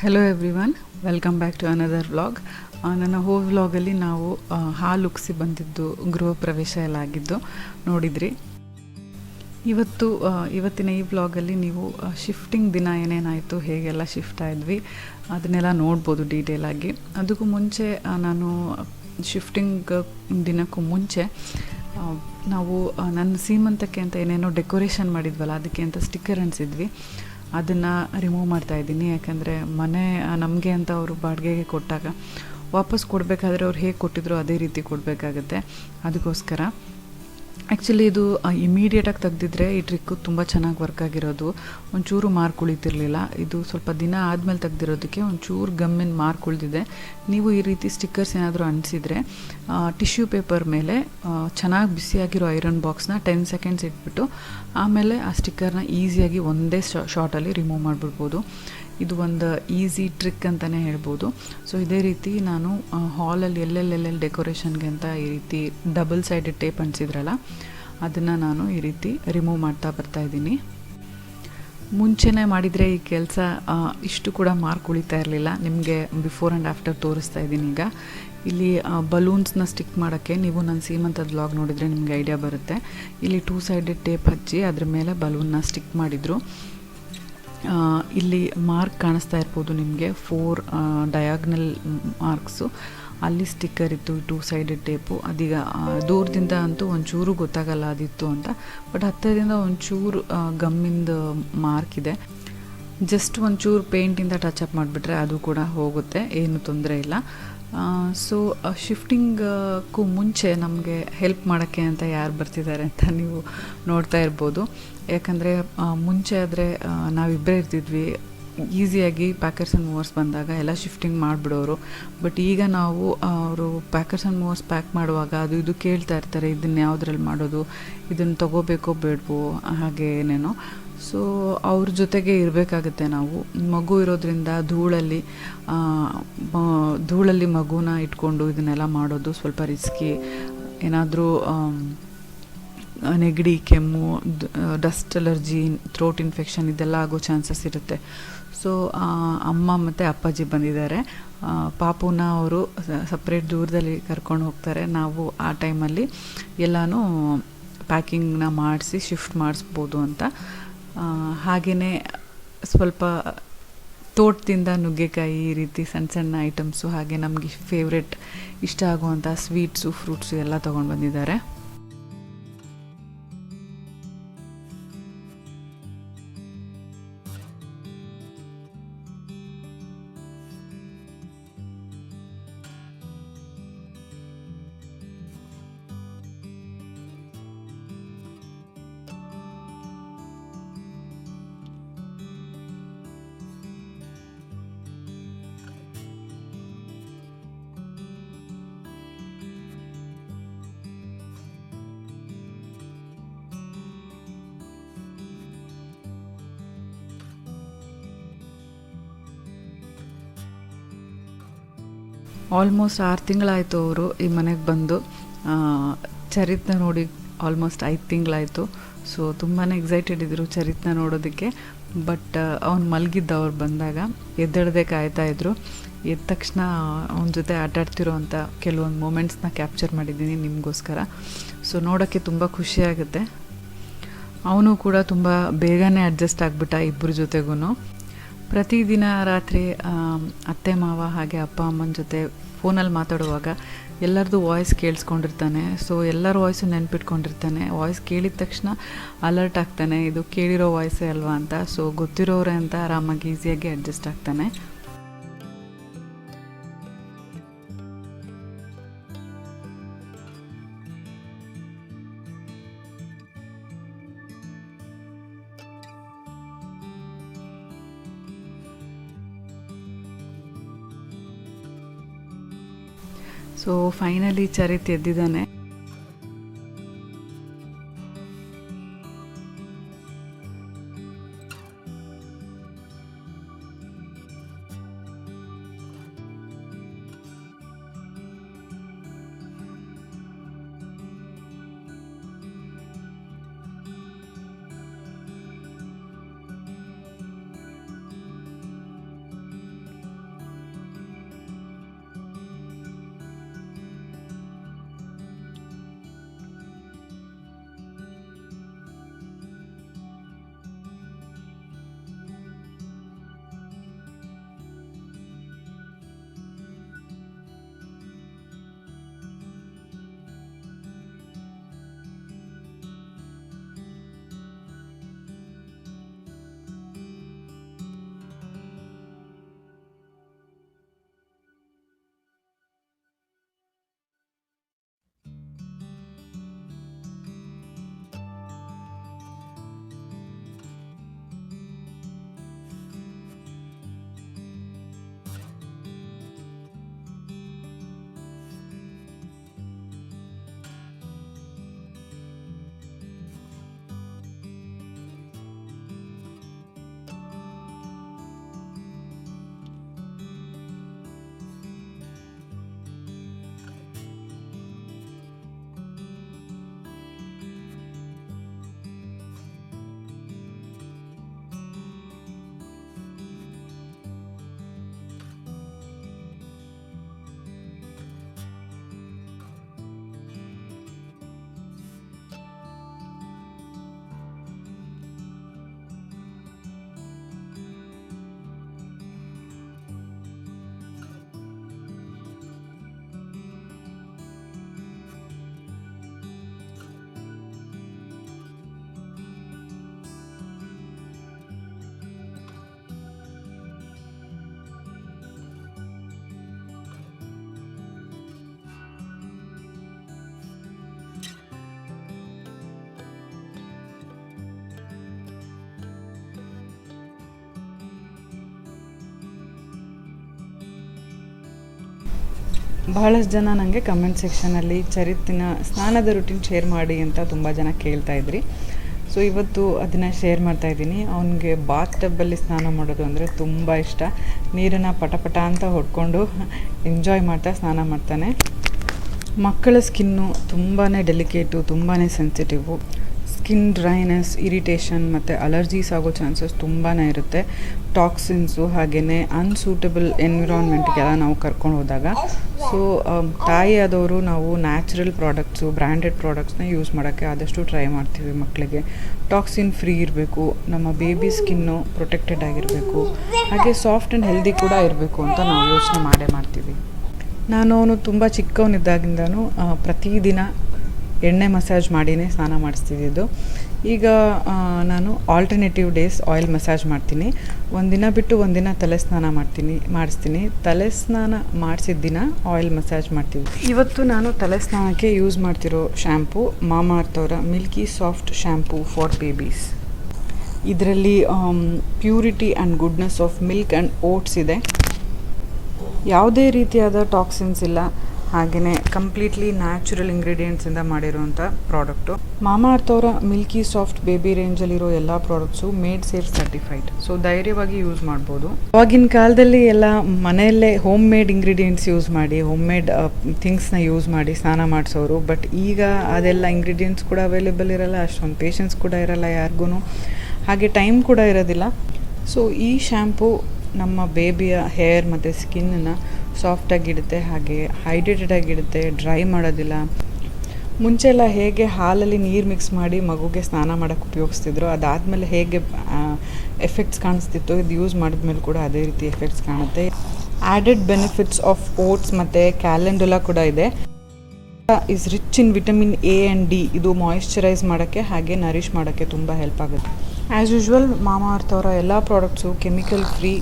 Hello everyone, welcome back to another vlog. ನನ್ನ ವ್ಲಾಗಲ್ಲಿ ನಾವು ಹಾಲು ಉಕ್ಸಿ ಬಂದಿದ್ದು ಗೃಹ ಪ್ರವೇಶ ಎಲ್ಲ ಆಗಿದ್ದು ನೋಡಿದ್ರಿ. ಇವತ್ತಿನ ಈ ವ್ಲಾಗಲ್ಲಿ ನೀವು ಶಿಫ್ಟಿಂಗ್ ದಿನ ಏನೇನಾಯಿತು, ಹೇಗೆಲ್ಲ ಶಿಫ್ಟ್ ಆದ್ವಿ ಅದನ್ನೆಲ್ಲ ನೋಡ್ಬೋದು ಡೀಟೇಲಾಗಿ. ಅದಕ್ಕೂ ಮುಂಚೆ ನಾನು ಶಿಫ್ಟಿಂಗ್ ದಿನಕ್ಕೂ ಮುಂಚೆ ನಾವು ನನ್ನ ಸೀಮಂತಕ್ಕೆ ಅಂತ ಏನೇನೋ ಡೆಕೋರೇಷನ್ ಮಾಡಿದ್ವಲ್ಲ, ಅದಕ್ಕೆ ಅಂತ ಸ್ಟಿಕ್ಕರ್ ಅಂಟಿಸಿದ್ವಿ. ಅದನ್ನು ರಿಮೂವ್ ಮಾಡ್ತಾಯಿದ್ದೀನಿ. ಯಾಕಂದರೆ ಮನೆ ನಮಗೆ ಅಂತ ಅವರು ಬಾಡಿಗೆಗೆ ಕೊಟ್ಟಾಗ ವಾಪಸ್ ಕೊಡಬೇಕಾದ್ರೆ ಅವ್ರು ಹೇಗೆ ಕೊಟ್ಟಿದ್ರು ಅದೇ ರೀತಿ ಕೊಡಬೇಕಾಗತ್ತೆ. ಅದಕ್ಕೋಸ್ಕರ ಆ್ಯಕ್ಚುಲಿ ಇದು ಇಮಿಡಿಯೇಟಾಗಿ ತೆಗ್ದಿದ್ರೆ ಈ ಟ್ರಿಕ್ಕು ತುಂಬ ಚೆನ್ನಾಗಿ ವರ್ಕ್ ಆಗಿರೋದು. ಒಂಚೂರು ಮಾರ್ಕ್ ಉಳಿತಿರಲಿಲ್ಲ. ಇದು ಸ್ವಲ್ಪ ದಿನ ಆದಮೇಲೆ ತೆಗ್ದಿರೋದಕ್ಕೆ ಒಂಚೂರು ಗಮ್ಮಿನ ಮಾರ್ಕ್ ಉಳಿದಿದೆ. ನೀವು ಈ ರೀತಿ ಸ್ಟಿಕ್ಕರ್ಸ್ ಏನಾದರೂ ಅಂಟಿಸಿದರೆ ಟಿಶ್ಯೂ ಪೇಪರ್ ಮೇಲೆ ಚೆನ್ನಾಗಿ ಬಿಸಿಯಾಗಿರೋ ಐರನ್ ಬಾಕ್ಸ್ನ 10 ಸೆಕೆಂಡ್ಸ್ ಇಟ್ಬಿಟ್ಟು ಆಮೇಲೆ ಆ ಸ್ಟಿಕ್ಕರ್ನ ಈಸಿಯಾಗಿ ಒಂದೇ ಶಾರ್ಟಲ್ಲಿ ರಿಮೂವ್ ಮಾಡಿಬಿಡ್ಬೋದು. ಇದು ಒಂದು ಈಸಿ ಟ್ರಿಕ್ ಅಂತಲೇ ಹೇಳ್ಬೋದು. ಸೊ ಇದೇ ರೀತಿ ನಾನು ಹಾಲಲ್ಲಿ ಎಲ್ಲೆಲ್ಲೆಲ್ಲಿ ಡೆಕೋರೇಷನ್ಗೆ ಅಂತ ಈ ರೀತಿ ಡಬಲ್ ಸೈಡೆಡ್ ಟೇಪ್ ಅಂಟಿಸಿದ್ರಲ್ಲ, ಅದನ್ನು ನಾನು ಈ ರೀತಿ ರಿಮೂವ್ ಮಾಡ್ತಾ ಬರ್ತಾಯಿದ್ದೀನಿ. ಮುಂಚೆನೇ ಮಾಡಿದರೆ ಈ ಕೆಲಸ ಇಷ್ಟು ಕೂಡ ಮಾರ್ಕ್ ಉಳಿತಾ ಇರಲಿಲ್ಲ. ನಿಮಗೆ ಬಿಫೋರ್ ಆ್ಯಂಡ್ ಆಫ್ಟರ್ ತೋರಿಸ್ತಾ ಇದ್ದೀನಿ. ಈಗ ಇಲ್ಲಿ ಬಲೂನ್ಸ್ನ ಸ್ಟಿಕ್ ಮಾಡೋಕ್ಕೆ ನೀವು ನನ್ನ ಸೀಮಂತದ ವ್ಲಾಗ್ ನೋಡಿದರೆ ನಿಮಗೆ ಐಡಿಯಾ ಬರುತ್ತೆ. ಇಲ್ಲಿ 2 ಸೈಡೆಡ್ ಟೇಪ್ ಹಚ್ಚಿ ಅದ್ರ ಮೇಲೆ ಬಲೂನ್ನ ಸ್ಟಿಕ್ ಮಾಡಿದರು. ಇಲ್ಲಿ ಮಾರ್ಕ್ ಕಾಣಿಸ್ತಾ ಇರ್ಬೋದು ನಿಮಗೆ, 4 ಡಯಾಗ್ನಲ್ ಮಾರ್ಕ್ಸು. ಅಲ್ಲಿ ಸ್ಟಿಕ್ಕರ್ ಇತ್ತು, 2 ಸೈಡೆಡ್ ಟೇಪು. ಅದೀಗ ದೂರದಿಂದ ಅಂತೂ ಒಂಚೂರು ಗೊತ್ತಾಗಲ್ಲ ಅದಿತ್ತು ಅಂತ, ಬಟ್ ಹತ್ತಿರದಿಂದ ಒಂಚೂರು ಗಮ್ಮಿಂದ ಮಾರ್ಕ್ ಇದೆ. ಜಸ್ಟ್ ಒಂಚೂರು ಪೇಂಟಿಂದ ಟಚಪ್ ಮಾಡಿಬಿಟ್ರೆ ಅದು ಕೂಡ ಹೋಗುತ್ತೆ, ಏನು ತೊಂದರೆ ಇಲ್ಲ. ಸೊ ಶಿಫ್ಟಿಂಗಕ್ಕೂ ಮುಂಚೆ ನಮಗೆ ಹೆಲ್ಪ್ ಮಾಡೋಕ್ಕೆ ಅಂತ ಯಾರು ಬರ್ತಿದ್ದಾರೆ ಅಂತ ನೀವು ನೋಡ್ತಾ ಇರ್ಬೋದು. ಯಾಕಂದರೆ ಮುಂಚೆ ಆದರೆ ನಾವಿಬ್ಬರೇ ಇರ್ತಿದ್ವಿ. ಈಸಿಯಾಗಿ ಪ್ಯಾಕರ್ಸ್ ಆ್ಯಂಡ್ ಮೂವರ್ಸ್ ಬಂದಾಗ ಎಲ್ಲ ಶಿಫ್ಟಿಂಗ್ ಮಾಡಿಬಿಡೋರು. ಬಟ್ ಈಗ ನಾವು ಅವರು ಪ್ಯಾಕರ್ಸ್ ಆ್ಯಂಡ್ ಮೂವರ್ಸ್ ಪ್ಯಾಕ್ ಮಾಡುವಾಗ ಅದು ಇದು ಕೇಳ್ತಾ ಇರ್ತಾರೆ, ಇದನ್ನು ಯಾವುದ್ರಲ್ಲಿ ಮಾಡೋದು, ಇದನ್ನು ತೊಗೋಬೇಕೋ ಬೇಡವೋ, ಹಾಗೆ ಏನೇನೋ. ಸೊ ಅವ್ರ ಜೊತೆಗೆ ಇರಬೇಕಾಗುತ್ತೆ ನಾವು. ಮಗು ಇರೋದ್ರಿಂದ ಧೂಳಲ್ಲಿ ಮಗುನ ಇಟ್ಕೊಂಡು ಇದನ್ನೆಲ್ಲ ಮಾಡೋದು ಸ್ವಲ್ಪ ರಿಸ್ಕಿ. ಏನಾದರೂ ನೆಗಡಿ, ಕೆಮ್ಮು, ಡಸ್ಟ್ ಅಲರ್ಜಿ, ಥ್ರೋಟ್ ಇನ್ಫೆಕ್ಷನ್ ಇದೆಲ್ಲ ಆಗೋ ಚಾನ್ಸಸ್ ಇರುತ್ತೆ. ಸೊ ಅಮ್ಮ ಮತ್ತು ಅಪ್ಪಾಜಿ ಬಂದಿದ್ದಾರೆ. ಪಾಪುನ ಅವರು ಸಪ್ರೇಟ್ ದೂರದಲ್ಲಿ ಕರ್ಕೊಂಡು ಹೋಗ್ತಾರೆ. ನಾವು ಆ ಟೈಮಲ್ಲಿ ಎಲ್ಲನೂ ಪ್ಯಾಕಿಂಗ್ನ ಮಾಡಿಸಿ ಶಿಫ್ಟ್ ಮಾಡಿಸ್ಬೋದು ಅಂತ. ಹಾಗೆಯೇ ಸ್ವಲ್ಪ ತೋಟದಿಂದ ನುಗ್ಗೆಕಾಯಿ, ಈ ರೀತಿ ಸಣ್ಣ ಸಣ್ಣ ಐಟಮ್ಸು, ಹಾಗೆ ನಮಗೆ ಫೇವ್ರೆಟ್ ಇಷ್ಟ ಆಗುವಂಥ ಸ್ವೀಟ್ಸು, ಫ್ರೂಟ್ಸು ಎಲ್ಲ ತೊಗೊಂಡು ಬಂದಿದ್ದಾರೆ. ಆಲ್ಮೋಸ್ಟ್ 6 ತಿಂಗಳಾಯಿತು ಅವರು ಈ ಮನೆಗೆ ಬಂದು. ಚರಿತ್ನ ನೋಡಿ ಆಲ್ಮೋಸ್ಟ್ 5 ತಿಂಗಳಾಯಿತು. ಸೊ ತುಂಬಾ ಎಕ್ಸೈಟೆಡ್ ಇದ್ದರು ಚರಿತ್ನ ನೋಡೋದಕ್ಕೆ. ಬಟ್ ಅವ್ನು ಮಲಗಿದ್ದ ಅವ್ರು ಬಂದಾಗ, ಎದ್ದೇಳದೆ ಕಾಯ್ತಾಯಿದ್ರು. ಎದ್ದ ತಕ್ಷಣ ಅವನ ಜೊತೆ ಆಟಾಡ್ತಿರೋ ಅಂಥ ಕೆಲವೊಂದು ಮೂಮೆಂಟ್ಸ್ನ ಕ್ಯಾಪ್ಚರ್ ಮಾಡಿದ್ದೀನಿ ನಿಮಗೋಸ್ಕರ. ಸೊ ನೋಡೋಕ್ಕೆ ತುಂಬ ಖುಷಿಯಾಗುತ್ತೆ. ಅವನು ಕೂಡ ತುಂಬ ಬೇಗನೆ ಅಡ್ಜಸ್ಟ್ ಆಗಿಬಿಟ್ಟ ಇಬ್ಬರ ಜೊತೆಗೂ. ಪ್ರತಿದಿನ ರಾತ್ರಿ ಅತ್ತೆ ಮಾವ ಹಾಗೆ ಅಪ್ಪ ಅಮ್ಮನ ಜೊತೆ ಫೋನಲ್ಲಿ ಮಾತಾಡುವಾಗ ಎಲ್ಲರದ್ದು ವಾಯ್ಸ್ ಕೇಳಿಸ್ಕೊಂಡಿರ್ತಾನೆ. ಸೊ ಎಲ್ಲರ ವಾಯ್ಸು ನೆನ್ಪಿಟ್ಕೊಂಡಿರ್ತಾನೆ. ವಾಯ್ಸ್ ಕೇಳಿದ ತಕ್ಷಣ ಅಲರ್ಟ್ ಆಗ್ತಾನೆ, ಇದು ಕೇಳಿರೋ ವಾಯ್ಸೇ ಅಲ್ವಾ ಅಂತ. ಸೊ ಗೊತ್ತಿರೋರೆ ಅಂತ ಆರಾಮಾಗಿ ಈಸಿಯಾಗಿ ಅಡ್ಜಸ್ಟ್ ಆಗ್ತಾನೆ. ಸೊ ಫೈನಲಿ ಚರಿತ್ ಎದ್ದಿದ್ದಾನೆ. ಬಹಳಷ್ಟು ಜನ ನನಗೆ ಕಮೆಂಟ್ ಸೆಕ್ಷನಲ್ಲಿ ಚರಿತ್ನ ಸ್ನಾನದ ರುಟೀನ್ ಶೇರ್ ಮಾಡಿ ಅಂತ ತುಂಬ ಜನ ಕೇಳ್ತಾಯಿದ್ರಿ. ಸೊ ಇವತ್ತು ಅದನ್ನು ಶೇರ್ ಮಾಡ್ತಾಯಿದ್ದೀನಿ. ಅವನಿಗೆ ಬಾತ್ ಟಬ್ಬಲ್ಲಿ ಸ್ನಾನ ಮಾಡೋದು ಅಂದರೆ ತುಂಬ ಇಷ್ಟ. ನೀರನ್ನು ಪಟ ಅಂತ ಹೊಡ್ಕೊಂಡು ಎಂಜಾಯ್ ಮಾಡ್ತಾ ಸ್ನಾನ ಮಾಡ್ತಾನೆ. ಮಕ್ಕಳ ಸ್ಕಿನ್ನು ತುಂಬಾ ಡೆಲಿಕೇಟು, ತುಂಬಾ ಸೆನ್ಸಿಟಿವು. ಸ್ಕಿನ್ ಡ್ರೈನೆಸ್, ಇರಿಟೇಷನ್ ಮತ್ತು ಅಲರ್ಜೀಸ್ ಆಗೋ ಚಾನ್ಸಸ್ ತುಂಬಾ ಇರುತ್ತೆ. ಟಾಕ್ಸಿನ್ಸು ಹಾಗೆಯೇ ಅನ್ಸೂಟಬಲ್ ಎನ್ವಿರಾನ್ಮೆಂಟ್ಗೆಲ್ಲ ನಾವು ಕರ್ಕೊಂಡು ಹೋದಾಗ. ಸೊ ತಾಯಿಯಾದವರು ನಾವು ನ್ಯಾಚುರಲ್ ಪ್ರಾಡಕ್ಟ್ಸು, ಬ್ರ್ಯಾಂಡೆಡ್ ಪ್ರಾಡಕ್ಟ್ಸ್ನ ಯೂಸ್ ಮಾಡೋಕ್ಕೆ ಆದಷ್ಟು ಟ್ರೈ ಮಾಡ್ತೀವಿ. ಮಕ್ಕಳಿಗೆ ಟಾಕ್ಸಿನ್ ಫ್ರೀ ಇರಬೇಕು, ನಮ್ಮ ಬೇಬಿ ಸ್ಕಿನ್ನು ಪ್ರೊಟೆಕ್ಟೆಡ್ ಆಗಿರಬೇಕು, ಹಾಗೆ ಸಾಫ್ಟ್ ಆ್ಯಂಡ್ ಹೆಲ್ದಿ ಕೂಡ ಇರಬೇಕು ಅಂತ ನಾವು ಯೋಚನೆ ಮಾಡ್ತೀವಿ. ನಾನು ಅವನು ತುಂಬ ಚಿಕ್ಕವನಿದ್ದಾಗಿಂದನೂ ಪ್ರತಿದಿನ ಎಣ್ಣೆ ಮಸಾಜ್ ಮಾಡಿನೇ ಸ್ನಾನ ಮಾಡಿಸ್ತಿದ್ದು. ಈಗ ನಾನು ಆಲ್ಟರ್ನೇಟಿವ್ ಡೇಸ್ ಆಯಿಲ್ ಮಸಾಜ್ ಮಾಡ್ತೀನಿ. ಒಂದಿನ ಬಿಟ್ಟು ಒಂದಿನ ತಲೆ ಸ್ನಾನ ಮಾಡಿಸ್ತೀನಿ. ತಲೆ ಸ್ನಾನ ಮಾಡಿಸಿದ ದಿನ ಆಯಿಲ್ ಮಸಾಜ್ ಮಾಡ್ತೀವಿ. ಇವತ್ತು ನಾನು ತಲೆ ಸ್ನಾನಕ್ಕೆ ಯೂಸ್ ಮಾಡ್ತಿರೋ ಶ್ಯಾಂಪೂ ಮಾಮಾಅರ್ತ್ ಅವರ milky soft shampoo for babies. ಇದರಲ್ಲಿ purity and goodness of milk and oats ಇದೆ. ಯಾವುದೇ ರೀತಿಯಾದ ಟಾಕ್ಸಿನ್ಸ್ ಇಲ್ಲ, ಹಾಗೆಯೇ ಕಂಪ್ಲೀಟ್ಲಿ ನ್ಯಾಚುರಲ್ ಇಂಗ್ರೀಡಿಯೆಂಟ್ಸಿಂದ ಮಾಡಿರೋಂಥ ಪ್ರಾಡಕ್ಟು. ಮಾಮಾಅರ್ತ್ ಅವರ ಮಿಲ್ಕಿ ಸಾಫ್ಟ್ ಬೇಬಿ ರೇಂಜಲ್ಲಿರೋ ಎಲ್ಲ products made safe certified. So ಧೈರ್ಯವಾಗಿ ಯೂಸ್ ಮಾಡ್ಬೋದು. ಆವಾಗಿನ ಕಾಲದಲ್ಲಿ ಎಲ್ಲ ಮನೆಯಲ್ಲೇ ಹೋಮ್ ಮೇಡ್ ಇಂಗ್ರೀಡಿಯೆಂಟ್ಸ್ ಯೂಸ್ ಮಾಡಿ, ಹೋಮ್ ಮೇಡ್ ಥಿಂಗ್ಸ್ನ ಯೂಸ್ ಮಾಡಿ ಸ್ನಾನ ಮಾಡಿಸೋರು. ಬಟ್ ಈಗ ಅದೆಲ್ಲ ಇಂಗ್ರೀಡಿಯೆಂಟ್ಸ್ ಕೂಡ ಅವೈಲೇಬಲ್ ಇರಲ್ಲ, ಅಷ್ಟೊಂದು ಪೇಷನ್ಸ್ ಕೂಡ ಇರಲ್ಲ ಯಾರಿಗೂ, ಹಾಗೆ ಟೈಮ್ ಕೂಡ ಇರೋದಿಲ್ಲ. ಸೊ ಈ ಶ್ಯಾಂಪೂ ನಮ್ಮ ಬೇಬಿಯ ಹೇರ್ ಮತ್ತು ಸ್ಕಿನ್ನನ್ನು ಸಾಫ್ಟಾಗಿಡುತ್ತೆ, ಹಾಗೆ ಹೈಡ್ರೇಟೆಡ್ ಆಗಿಡುತ್ತೆ, ಡ್ರೈ ಮಾಡೋದಿಲ್ಲ. ಮುಂಚೆ ಎಲ್ಲ ಹೇಗೆ ಹಾಲಲ್ಲಿ ನೀರು ಮಿಕ್ಸ್ ಮಾಡಿ ಮಗುಗೆ ಸ್ನಾನ ಮಾಡೋಕ್ಕೆ ಉಪಯೋಗಿಸ್ತಿದ್ರು, ಅದಾದಮೇಲೆ ಹೇಗೆ ಎಫೆಕ್ಟ್ಸ್ ಕಾಣಿಸ್ತಿತ್ತು, ಇದು ಯೂಸ್ ಮಾಡಿದ್ಮೇಲೆ ಕೂಡ ಅದೇ ರೀತಿ ಎಫೆಕ್ಟ್ಸ್ ಕಾಣುತ್ತೆ. ಆ್ಯಡೆಡ್ ಬೆನಿಫಿಟ್ಸ್ ಆಫ್ ಓಟ್ಸ್ ಮತ್ತು ಕ್ಯಾಲೆಂಡುಲಾ ಕೂಡ ಇದೆ. Is rich in vitamin A and D. ಇದು ಮಾಯಿಶ್ಚರೈಸ್ ಮಾಡೋಕ್ಕೆ ಹಾಗೆ ನರಿಷ್ ಮಾಡೋಕ್ಕೆ ತುಂಬ ಹೆಲ್ಪ್ ಆಗುತ್ತೆ. ಆ್ಯಸ್ ಯೂಶ್ವಲ್ ಮಾಮಾಅರ್ತ್ ಅವರ ಎಲ್ಲ ಪ್ರಾಡಕ್ಟ್ಸು ಕೆಮಿಕಲ್ ಫ್ರೀ.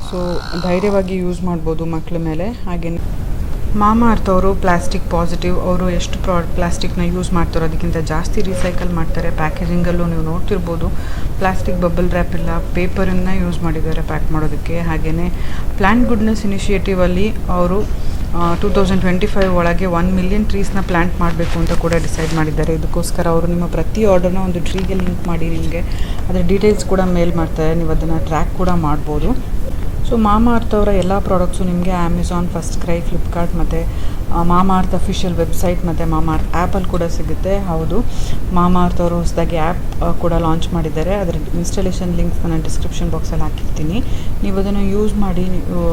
ಸೊ ಧೈರ್ಯವಾಗಿ ಯೂಸ್ ಮಾಡ್ಬೋದು ಮಕ್ಕಳ ಮೇಲೆ. ಹಾಗೆ ಮಾಮಾಅರ್ತ್ ಅವರು ಪ್ಲಾಸ್ಟಿಕ್ ಪಾಸಿಟಿವ್. ಅವರು ಎಷ್ಟು ಪ್ಲಾಸ್ಟಿಕ್ನ ಯೂಸ್ ಮಾಡ್ತಾರೋ ಅದಕ್ಕಿಂತ ಜಾಸ್ತಿ ರೀಸೈಕಲ್ ಮಾಡ್ತಾರೆ. ಪ್ಯಾಕೇಜಿಂಗಲ್ಲೂ ನೀವು ನೋಡ್ತಿರ್ಬೋದು, ಪ್ಲಾಸ್ಟಿಕ್ ಬಬಲ್ ರ್ಯಾಪ್ ಇಲ್ಲ, ಪೇಪರನ್ನು ಯೂಸ್ ಮಾಡಿದ್ದಾರೆ ಪ್ಯಾಕ್ ಮಾಡೋದಕ್ಕೆ. ಹಾಗೆಯೇ ಪ್ಲ್ಯಾಂಟ್ ಗುಡ್ನೆಸ್ ಇನಿಷಿಯೇಟಿವಲ್ಲಿ ಅವರು 2025 ಒಳಗೆ 1 ಮಿಲಿಯನ್ ಟ್ರೀಸ್ನ ಪ್ಲ್ಯಾಂಟ್ ಮಾಡಬೇಕು ಅಂತ ಕೂಡ ಡಿಸೈಡ್ ಮಾಡಿದ್ದಾರೆ. ಇದಕ್ಕೋಸ್ಕರ ಅವರು ನಿಮ್ಮ ಪ್ರತಿ ಆರ್ಡರ್ನ ಒಂದು ಟ್ರೀಗೆ ಲಿಂಕ್ ಮಾಡಿ ನಿಮಗೆ ಅದರ ಡೀಟೇಲ್ಸ್ ಕೂಡ ಮೇಲ್ ಮಾಡ್ತಾರೆ. ನೀವು ಅದನ್ನು ಟ್ರ್ಯಾಕ್ ಕೂಡ ಮಾಡ್ಬೋದು. ಸೊ ಮಾಮಾಅರ್ತ್ ಅವರ ಎಲ್ಲ ಪ್ರಾಡಕ್ಟ್ಸು ನಿಮಗೆ ಅಮೆಝಾನ್, ಫಸ್ಟ್ ಕ್ರೈ, ಫ್ಲಿಪ್ಕಾರ್ಟ್ ಮತ್ತು ಮಾಮಾಅರ್ತ್ ಅಫಿಷಿಯಲ್ ವೆಬ್ಸೈಟ್ ಮತ್ತು ಮಾಮಾಅರ್ತ್ ಆ್ಯಪಲ್ಲಿ ಕೂಡ ಸಿಗುತ್ತೆ. ಹೌದು, ಮಾಮಾಅರ್ತ್ ಅವರು ಹೊಸದಾಗಿ ಆ್ಯಪ್ ಕೂಡ ಲಾಂಚ್ ಮಾಡಿದ್ದಾರೆ. ಅದರ ಇನ್ಸ್ಟಾಲೇಷನ್ ಲಿಂಕ್ಸ್ ನಾನು ಡಿಸ್ಕ್ರಿಪ್ಷನ್ ಬಾಕ್ಸಲ್ಲಿ ಹಾಕಿರ್ತೀನಿ. ನೀವು ಅದನ್ನು ಯೂಸ್ ಮಾಡಿ ನೀವು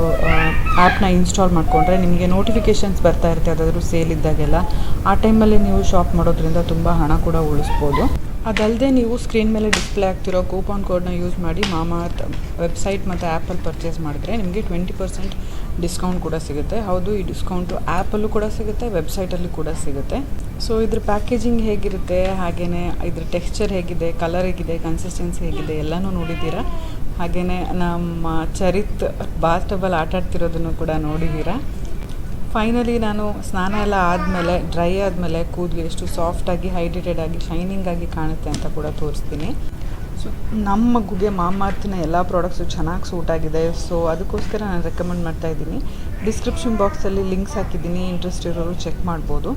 ಆ್ಯಪ್ನ ಇನ್ಸ್ಟಾಲ್ ಮಾಡಿಕೊಂಡ್ರೆ ನಿಮಗೆ ನೋಟಿಫಿಕೇಷನ್ಸ್ ಬರ್ತಾ ಇರುತ್ತೆ ಯಾವುದಾದ್ರೂ ಸೇಲ್ ಇದ್ದಾಗೆಲ್ಲ. ಆ ಟೈಮಲ್ಲಿ ನೀವು ಶಾಪ್ ಮಾಡೋದ್ರಿಂದ ತುಂಬ ಹಣ ಕೂಡ ಉಳಿಸ್ಬೋದು. ಅದಲ್ಲದೆ ನೀವು ಸ್ಕ್ರೀನ್ ಮೇಲೆ ಡಿಸ್ಪ್ಲೇ ಆಗ್ತಿರೋ ಕೂಪನ್ ಕೋಡ್ನ ಯೂಸ್ ಮಾಡಿ ಮಾಮಾಅರ್ತ್ ವೆಬ್ಸೈಟ್ ಮತ್ತು ಆ್ಯಪಲ್ಲಿ ಪರ್ಚೇಸ್ ಮಾಡಿದ್ರೆ ನಿಮಗೆ 20% ಡಿಸ್ಕೌಂಟ್ ಕೂಡ ಸಿಗುತ್ತೆ. ಹೌದು, ಈ ಡಿಸ್ಕೌಂಟು ಆ್ಯಪಲ್ಲೂ ಕೂಡ ಸಿಗುತ್ತೆ, ವೆಬ್ಸೈಟಲ್ಲಿ ಕೂಡ ಸಿಗುತ್ತೆ. ಸೊ ಇದ್ರ ಪ್ಯಾಕೇಜಿಂಗ್ ಹೇಗಿರುತ್ತೆ, ಹಾಗೆಯೇ ಇದ್ರ ಟೆಕ್ಸ್ಚರ್ ಹೇಗಿದೆ, ಕಲರ್ ಹೇಗಿದೆ, ಕನ್ಸಿಸ್ಟೆನ್ಸಿ ಹೇಗಿದೆ ಎಲ್ಲನೂ ನೋಡಿದ್ದೀರಾ. ಹಾಗೆಯೇ ನಮ್ಮ ಚರಿತ್ ಬಾತ್ ಟಬ್ಬಲ್ಲಿ ಆಟಾಡ್ತಿರೋದನ್ನು ಕೂಡ ನೋಡಿದ್ದೀರಾ. ಫೈನಲಿ ನಾನು ಸ್ನಾನ ಎಲ್ಲ ಆದಮೇಲೆ, ಡ್ರೈ ಆದಮೇಲೆ ಕೂದಲು ಎಷ್ಟು ಸಾಫ್ಟಾಗಿ, ಹೈಡ್ರೇಟೆಡ್ ಆಗಿ, ಶೈನಿಂಗ್ ಆಗಿ ಕಾಣುತ್ತೆ ಅಂತ ಕೂಡ ತೋರಿಸ್ತೀನಿ. ಸೊ ನಮ್ಮ ಮಗುಗೆ ಮಾಮಾಅರ್ತ್ನ ಎಲ್ಲ ಪ್ರಾಡಕ್ಟ್ಸು ಚೆನ್ನಾಗಿ ಸೂಟ್ ಆಗಿದೆ. ಸೊ ಅದಕ್ಕೋಸ್ಕರ ನಾನು ರೆಕಮೆಂಡ್ ಮಾಡ್ತಾಯಿದ್ದೀನಿ. ಡಿಸ್ಕ್ರಿಪ್ಷನ್ ಬಾಕ್ಸಲ್ಲಿ ಲಿಂಕ್ಸ್ ಹಾಕಿದ್ದೀನಿ, ಇಂಟ್ರೆಸ್ಟ್ ಇರೋರು ಚೆಕ್ ಮಾಡ್ಬೋದು.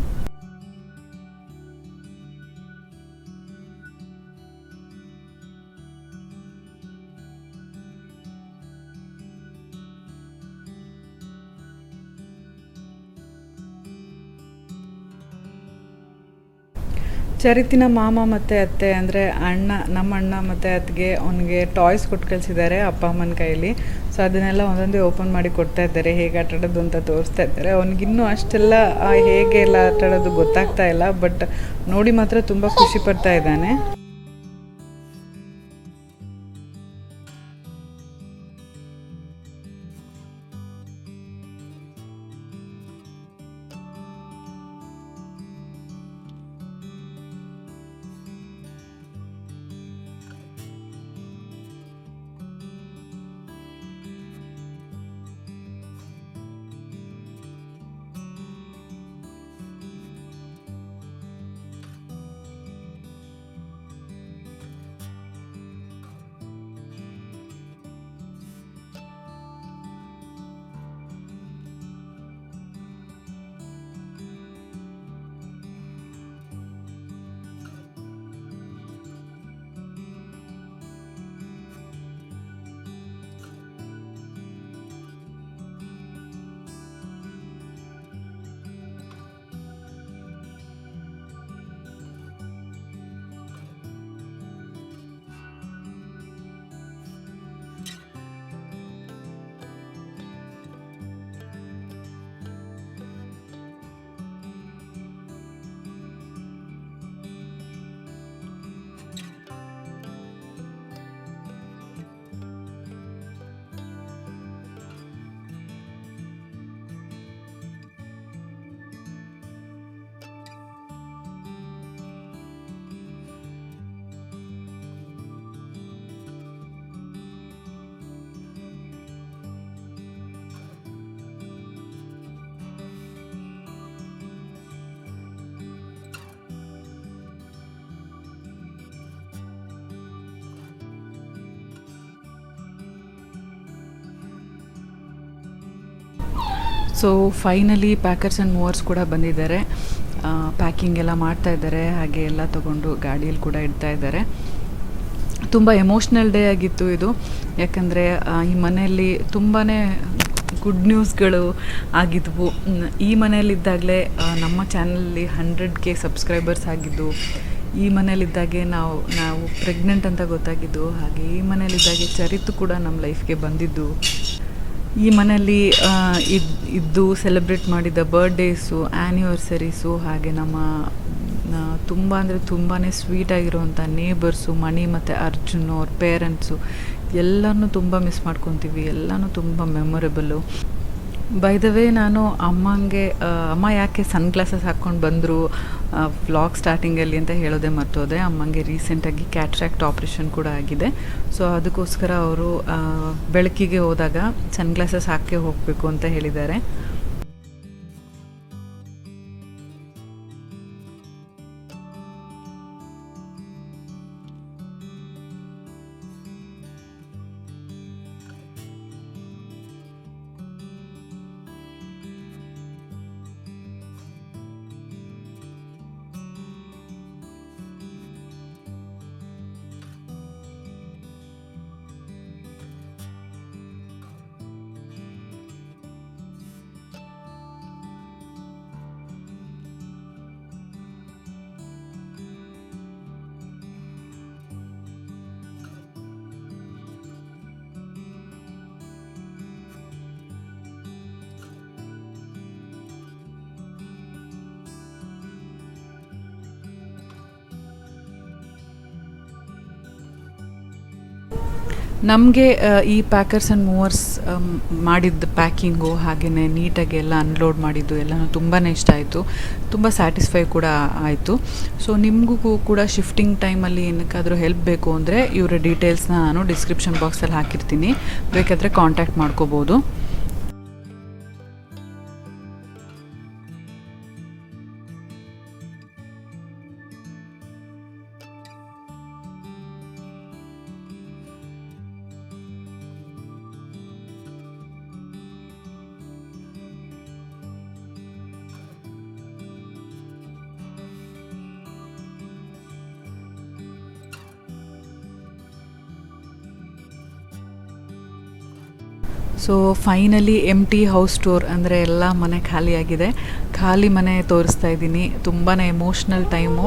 ಚರಿತಿನ ಮಾಮ ಮತ್ತು ಅತ್ತೆ ಅಂದರೆ ನಮ್ಮ ಅಣ್ಣ ಮತ್ತು ಅತ್ತಿಗೆ ಅವನಿಗೆ ಟಾಯ್ಸ್ ಕೊಟ್ಟು ಕಳಿಸಿದ್ದಾರೆ ಅಪ್ಪ ಅಮ್ಮನ ಕೈಯಲ್ಲಿ. ಸೊ ಅದನ್ನೆಲ್ಲ ಒಂದೊಂದೇ ಓಪನ್ ಮಾಡಿ ಕೊಡ್ತಾ ಇದ್ದಾರೆ, ಹೇಗೆ ಆಟಾಡೋದು ಅಂತ ತೋರಿಸ್ತಾ ಇದ್ದಾರೆ. ಅವ್ನಿಗಿನ್ನೂ ಅಷ್ಟೆಲ್ಲ ಹೇಗೆ ಎಲ್ಲ ಆಟಾಡೋದು ಗೊತ್ತಾಗ್ತಾ ಇಲ್ಲ, ಬಟ್ ನೋಡಿ ಮಾತ್ರ ತುಂಬ ಖುಷಿ ಪಡ್ತಾ ಇದ್ದಾನೆ. So finally packers and movers ಕೂಡ ಬಂದಿದ್ದಾರೆ. ಪ್ಯಾಕಿಂಗ್ ಎಲ್ಲ ಮಾಡ್ತಾ ಇದ್ದಾರೆ, ಹಾಗೆ ಎಲ್ಲ ತೊಗೊಂಡು ಗಾಡಿಯಲ್ಲಿ ಕೂಡ ಇಡ್ತಾ ಇದ್ದಾರೆ. ತುಂಬ ಎಮೋಷ್ನಲ್ ಡೇ ಆಗಿತ್ತು ಇದು, ಯಾಕಂದರೆ ಈ ಮನೆಯಲ್ಲಿ ತುಂಬಾ ಗುಡ್ ನ್ಯೂಸ್ಗಳು ಆಗಿದ್ವು. ಈ ಮನೆಯಲ್ಲಿದ್ದಾಗಲೇ ನಮ್ಮ ಚಾನಲಲ್ಲಿ 100K ಸಬ್ಸ್ಕ್ರೈಬರ್ಸ್ ಆಗಿದ್ದು, ಈ ಮನೇಲಿದ್ದಾಗೆ ನಾವು ಪ್ರೆಗ್ನೆಂಟ್ ಅಂತ ಗೊತ್ತಾಗಿದ್ದು, ಹಾಗೆ ಈ ಮನೇಲಿದ್ದಾಗೆ ಚರಿತು ಕೂಡ ನಮ್ಮ ಲೈಫ್ಗೆ ಬಂದಿದ್ದು, ಈ ಮನೆಯಲ್ಲಿ ಇದ್ದು ಸೆಲೆಬ್ರೇಟ್ ಮಾಡಿದ ಬರ್ಡೇಸು, ಆ್ಯನಿವರ್ಸರೀಸು, ಹಾಗೆ ನಮ್ಮ ತುಂಬ ಅಂದರೆ ತುಂಬಾ ಸ್ವೀಟಾಗಿರುವಂಥ ನೇಬರ್ಸು, ಮಣಿ ಮತ್ತು ಅರ್ಜುನ್ ಅವ್ರ ಪೇರೆಂಟ್ಸು ಎಲ್ಲನೂ ತುಂಬ ಮಿಸ್ ಮಾಡ್ಕೊತೀವಿ. ಎಲ್ಲನೂ ತುಂಬ ಮೆಮೊರೇಬಲ್ಲು. ಬೈ ದ ವೇ, ನಾನು ಅಮ್ಮ ಯಾಕೆ ಸನ್ಗ್ಲಾಸಸ್ ಹಾಕ್ಕೊಂಡು ಬಂದರು ವ್ಲಾಗ್ ಸ್ಟಾರ್ಟಿಂಗಲ್ಲಿ ಅಂತ ಹೇಳೋದೇ ಮರ್ತೋದೆ. ಅಮ್ಮಂಗೆ ರೀಸೆಂಟಾಗಿ ಕ್ಯಾಟ್ರಾಕ್ಟ್ ಆಪ್ರೇಷನ್ ಕೂಡ ಆಗಿದೆ. ಸೊ ಅದಕ್ಕೋಸ್ಕರ ಅವರು ಬೆಳಕಿಗೆ ಹೋದಾಗ ಸನ್ಗ್ಲಾಸಸ್ ಹಾಕೇ ಹೋಗಬೇಕು ಅಂತ ಹೇಳಿದ್ದಾರೆ. ನಮಗೆ ಈ ಪ್ಯಾಕರ್ಸ್ ಆ್ಯಂಡ್ ಮೂವರ್ಸ್ ಮಾಡಿದ್ದ ಪ್ಯಾಕಿಂಗು, ಹಾಗೆಯೇ ನೀಟಾಗಿ ಎಲ್ಲ ಅನ್ಲೋಡ್ ಮಾಡಿದ್ದು ಎಲ್ಲನೂ ತುಂಬಾ ಇಷ್ಟ ಆಯಿತು. ತುಂಬ ಸ್ಯಾಟಿಸ್ಫೈ ಕೂಡ ಆಯಿತು. ಸೊ ನಿಮಗೂ ಕೂಡ ಶಿಫ್ಟಿಂಗ್ ಟೈಮಲ್ಲಿ ಏನಕ್ಕಾದರೂ ಹೆಲ್ಪ್ ಬೇಕು ಅಂದರೆ ಇವರ ಡೀಟೇಲ್ಸ್ನ ನಾನು ಡಿಸ್ಕ್ರಿಪ್ಷನ್ ಬಾಕ್ಸಲ್ಲಿ ಹಾಕಿರ್ತೀನಿ, ಬೇಕಾದರೆ ಕಾಂಟ್ಯಾಕ್ಟ್ ಮಾಡ್ಕೋಬೋದು. ಸೊ ಫೈನಲಿ ಎಂಟಿ ಹೌಸ್ ಟೂರ್, ಅಂದರೆ ಎಲ್ಲ ಮನೆ ಖಾಲಿಯಾಗಿದೆ. ಖಾಲಿ ಮನೆ ತೋರಿಸ್ತಾ ಇದ್ದೀನಿ. ತುಂಬಾ ಎಮೋಷ್ನಲ್ ಟೈಮು.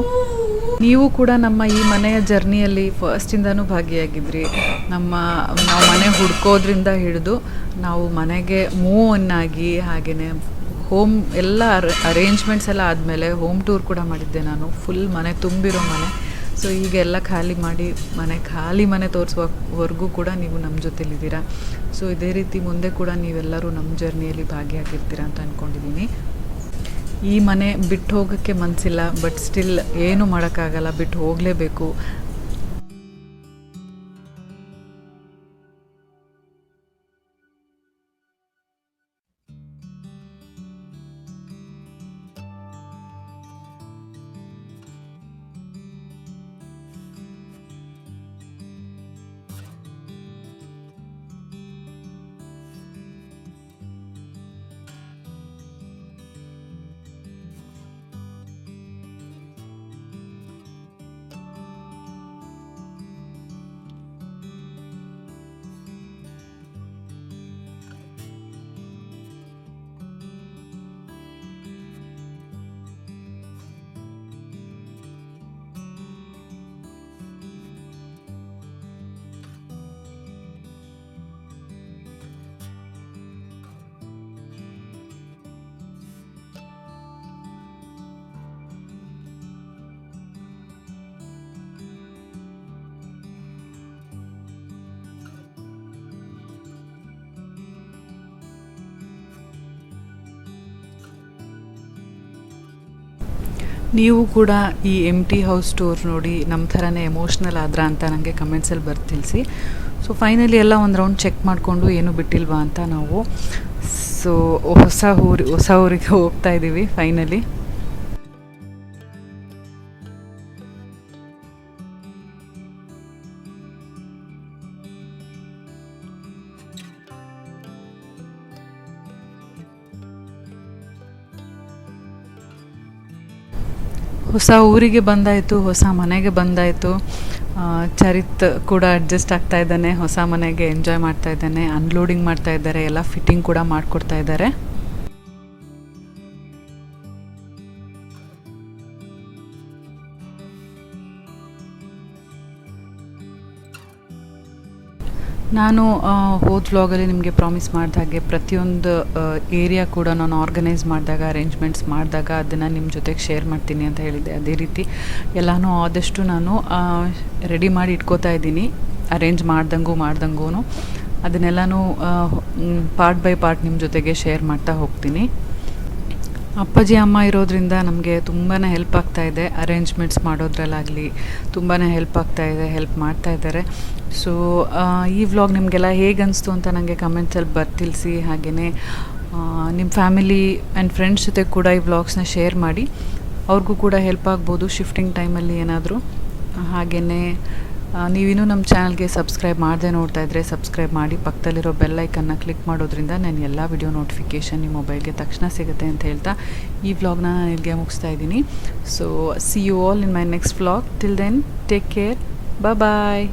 ನೀವು ಕೂಡ ನಮ್ಮ ಈ ಮನೆಯ ಜರ್ನಿಯಲ್ಲಿ ಫಸ್ಟಿಂದನೂ ಭಾಗಿಯಾಗಿದ್ರಿ. ನಾವು ಮನೆ ಹುಡ್ಕೋದ್ರಿಂದ ಹಿಡಿದು ನಾವು ಮನೆಗೆ ಮೂವನ್ನಾಗಿ, ಹಾಗೆಯೇ ಹೋಮ್ ಎಲ್ಲ ಅರೇಂಜ್ಮೆಂಟ್ಸ್ ಎಲ್ಲ ಆದಮೇಲೆ ಹೋಮ್ ಟೂರ್ ಕೂಡ ಮಾಡಿದ್ದೆ ನಾನು. ಫುಲ್ ಮನೆ ತುಂಬಿರೋ ಮನೆ. ಸೊ ಈಗ ಎಲ್ಲ ಖಾಲಿ ಮಾಡಿ ಮನೆ ತೋರಿಸುವವರೆಗೂ ಕೂಡ ನೀವು ನಮ್ಮ ಜೊತೆಲಿದ್ದೀರಾ. ಸೊ ಇದೇ ರೀತಿ ಮುಂದೆ ಕೂಡ ನೀವೆಲ್ಲರೂ ನಮ್ಮ ಜರ್ನಿಯಲ್ಲಿ ಭಾಗಿಯಾಗಿರ್ತೀರ ಅಂತ ಅಂದ್ಕೊಂಡಿದ್ದೀನಿ. ಈ ಮನೆ ಬಿಟ್ಟು ಹೋಗೋಕ್ಕೆ ಮನಸ್ಸಿಲ್ಲ, ಬಟ್ ಸ್ಟಿಲ್ ಏನೂ ಮಾಡೋಕ್ಕಾಗಲ್ಲ, ಬಿಟ್ಟು ಹೋಗಲೇಬೇಕು. ನೀವು ಕೂಡ ಈ ಎಂಟಿ ಹೌಸ್ ಟೂರ್ ನೋಡಿ ನಮ್ಮ ಥರನೇ ಎಮೋಷ್ನಲ್ ಆದ್ರಾ ಅಂತ ನನಗೆ ಕಮೆಂಟ್ಸಲ್ಲಿ ಬರ್ದು ತಿಳಿಸಿ. ಸೊ ಫೈನಲಿ ಎಲ್ಲ ಒಂದು ರೌಂಡ್ ಚೆಕ್ ಮಾಡಿಕೊಂಡು ಏನೂ ಬಿಟ್ಟಿಲ್ವಾ ಅಂತ ನಾವು ಹೊಸ ಊರಿಗೆ ಹೋಗ್ತಾ ಇದ್ದೀವಿ ಫೈನಲಿ. ಹೊಸ ಊರಿಗೆ ಬಂದಾಯಿತು, ಹೊಸ ಮನೆಗೆ ಬಂದಾಯಿತು. ಚರಿತ್ ಕೂಡ ಅಡ್ಜಸ್ಟ್ ಆಗ್ತಾ ಇದ್ದಾನೆ, ಹೊಸ ಮನೆಗೆ ಎಂಜಾಯ್ ಮಾಡ್ತಾ ಇದ್ದಾನೆ. ಅನ್ಲೋಡಿಂಗ್ ಮಾಡ್ತಾ ಇದ್ದಾರೆ, ಎಲ್ಲ ಫಿಟ್ಟಿಂಗ್ ಕೂಡ ಮಾಡಿಕೊಡ್ತಾ ಇದ್ದಾರೆ. ನಾನು ಹೋದ ವ್ಲಾಗಲ್ಲಿ ನಿಮಗೆ ಪ್ರಾಮಿಸ್ ಮಾಡಿದ ಹಾಗೆ ಪ್ರತಿಯೊಂದು ಏರಿಯಾ ಕೂಡ ನಾನು ಆರ್ಗನೈಸ್ ಮಾಡಿದಾಗ, ಅರೇಂಜ್ಮೆಂಟ್ಸ್ ಮಾಡಿದಾಗ ಅದನ್ನು ನಿಮ್ಮ ಜೊತೆಗೆ ಶೇರ್ ಮಾಡ್ತೀನಿ ಅಂತ ಹೇಳಿದ್ದೆ. ಅದೇ ರೀತಿ ಎಲ್ಲನೂ ಆದಷ್ಟು ನಾನು ರೆಡಿ ಮಾಡಿ ಇಟ್ಕೋತಾ ಇದ್ದೀನಿ, ಅರೇಂಜ್ ಮಾಡ್ದಂಗೂ ಅದನ್ನೆಲ್ಲನೂ ಪಾರ್ಟ್ ಬೈ ಪಾರ್ಟ್ ನಿಮ್ಮ ಜೊತೆಗೆ ಶೇರ್ ಮಾಡ್ತಾ ಹೋಗ್ತೀನಿ. ಅಪ್ಪಾಜಿ ಅಮ್ಮ ಇರೋದ್ರಿಂದ ನಮಗೆ ತುಂಬಾ ಹೆಲ್ಪ್ ಆಗ್ತಾಯಿದೆ, ಅರೇಂಜ್ಮೆಂಟ್ಸ್ ಮಾಡೋದ್ರಲ್ಲಾಗಲಿ ತುಂಬಾ ಹೆಲ್ಪ್ ಆಗ್ತಾಯಿದೆ, ಹೆಲ್ಪ್ ಮಾಡ್ತಾಯಿದ್ದಾರೆ. ಸೊ ಈ ವ್ಲಾಗ್ ನಿಮಗೆಲ್ಲ ಹೇಗೆ ಅನಿಸ್ತು ಅಂತ ನನಗೆ ಕಮೆಂಟ್ಸಲ್ಲಿ ತಿಳಿಸಿ. ಹಾಗೆಯೇ ನಿಮ್ಮ ಫ್ಯಾಮಿಲಿ ಆ್ಯಂಡ್ ಫ್ರೆಂಡ್ಸ್ ಜೊತೆ ಕೂಡ ಈ ವ್ಲಾಗ್ಸ್ನ ಶೇರ್ ಮಾಡಿ, ಅವ್ರಿಗೂ ಕೂಡ ಹೆಲ್ಪ್ ಆಗ್ಬೋದು ಶಿಫ್ಟಿಂಗ್ ಟೈಮಲ್ಲಿ ಏನಾದರೂ. ಹಾಗೆಯೇ ನೀವಿನ್ನೂ ನಮ್ಮ ಚಾನಲ್ಗೆ ಸಬ್ಸ್ಕ್ರೈಬ್ ಮಾಡದೆ ನೋಡ್ತಾ ಇದ್ದರೆ ಸಬ್ಸ್ಕ್ರೈಬ್ ಮಾಡಿ, ಪಕ್ಕದಲ್ಲಿರೋ ಬೆಲ್ ಐಕನ್ನ ಕ್ಲಿಕ್ ಮಾಡೋದ್ರಿಂದ ನಾನು ಎಲ್ಲ ವಿಡಿಯೋ ನೋಟಿಫಿಕೇಷನ್ ನಿಮ್ಮ ಮೊಬೈಲ್ಗೆ ತಕ್ಷಣ ಸಿಗುತ್ತೆ ಅಂತ ಹೇಳ್ತಾ ಈ ವ್ಲಾಗ್ನ ನಾನು ಇಲ್ಲಿಗೆ ಮುಗಿಸ್ತಾ ಇದ್ದೀನಿ. So see you all in my next vlog. Till then take care, bye.